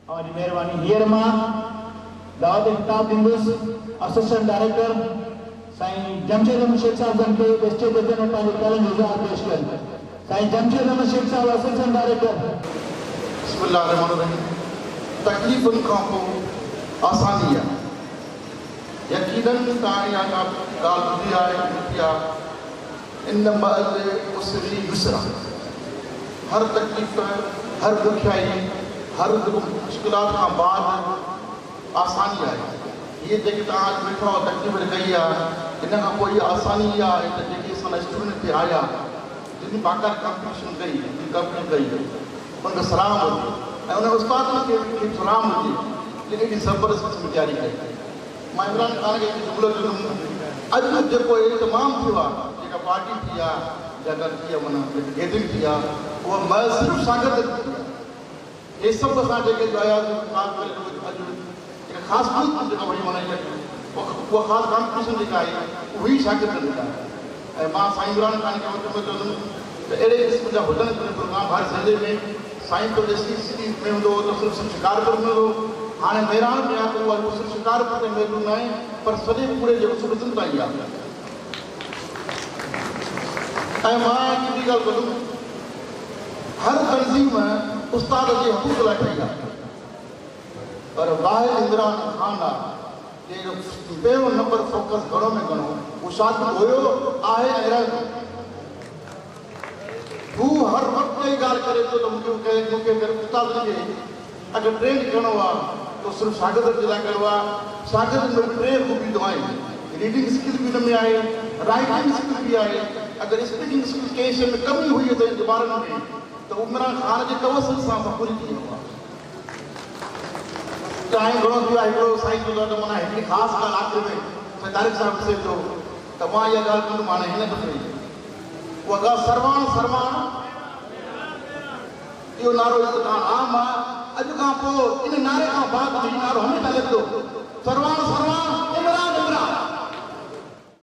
हमारी मेहरबानी हींअर मां दावत खिताब ॾींदुसि असिस्टेंट डायरेक्टर साईं जमशेद अहमद शेख साहब जन के स्टेज ते पंहिंजो कलम इज़हार पेश कनि। साईं जमशेद अहमद शेख साहब असिस्टेंट डायरेक्टर। बिस्मिल्लाहिर्रहमानिर्रहीम। तकलीफ़ुनि खां पोइ आसानी आहे। यकीनन तव्हां इहा ॻाल्हि ॿुधी आहे ॾिठी आहे। इन मअल उसरी युसरा। हर तकलीफ़, हर ॾुखियाई, हर मुश्किलात खां बाद आसानी आहे। ये जेके तव्हां अॼु वेठो तकलीफ़ कई आहे, इन खां पोइ इहा आसानी इहा आहे त जेके असां स्टूडेंट ते आया, जिन बाक़ाइदा कॉम्पिटिशन कई, कंपनी कई, उनखे सलाम हुजे ऐं उन उस्तादनि खे सलाम हुजे जिन एॾी ज़बरदस्त क़िस्म जी तयारी कई। मां इमरान ख़ान खे जुमिलो चवंदुमि, अॼु जेको इहे तमामु थियो आहे, जेका पार्टी थी आहे, जेका थी आहे माना गैदरिंग थी आहे, उहा महज़ सिर्फ़ु शागिर्द थी आहे। हे सभु असां जेके जो आयासीं अॼु जेका ख़ासि कॉम्पिटिशन जेका वई माना उहा ख़ासि कॉम्पिटिशन जेका आई उहा ई शागिर्द जेका आहे। ऐं मां साईं इमरान ख़ान खे चवंदुमि त अहिड़े क़िस्म जा हुजनि प्रोग्राम हर ज़िले में। साईं तो ॾिसी में हूंदो हुओ त सिर्फ़ु शिकारपुर में हुओ, हाणे महिराण में आहे त उहा सिर्फ़ु शिकारपुर ते मेलो न आहे पर सॼे पूरे जेको सुबुह ताईं आहे। ऐं मां हिकिड़ी ॻाल्हि ॿुधुमि, हर तनज़ीम उस्ताद जे हक़ूक़ लाइ ठही आहे, पर वाहिद इमरान ख़ान आहे जे पहिरियों नंबर फोकस घणो में घणो उहो शागिर्द हुयो आहे ऐं रहे। हू हर वक़्तु इहा ॻाल्हि करे थो त मूंखे उस्ताद खे अगरि ट्रेन करिणो आहे त सिर्फ़ु शागिर्द जे लाइ करिणो आहे। शागिर्द में टे ख़ूबियूं आहिनि, रीडिंग स्किल बि हिन में आहे, राइटिंग स्किल बि आहे। अगरि स्पीकिंग स्किल कंहिं शइ में कमी हुई त ॿारनि में त इमरान ख़ान जे तवसल सां असां पूरी थी वेंदो आहे। टाइम घणो थियो आहे, हिकिड़ो साईं चवंदो आहे त माना हिकिड़ी ख़ासि ॻाल्हि आख़िर में तारीख़ साहिबु ॾिसे थो त मां इहा ॻाल्हि कंदुमि हाणे हिन दफ़े उहा ॻाल्हि सरवाण सरवाण इहो नारो इज़्तिहान आम आहे। अॼु खां पोइ इन नारे खां बाद इहो नारो हमेशह लॻंदो सरवाण सरवाण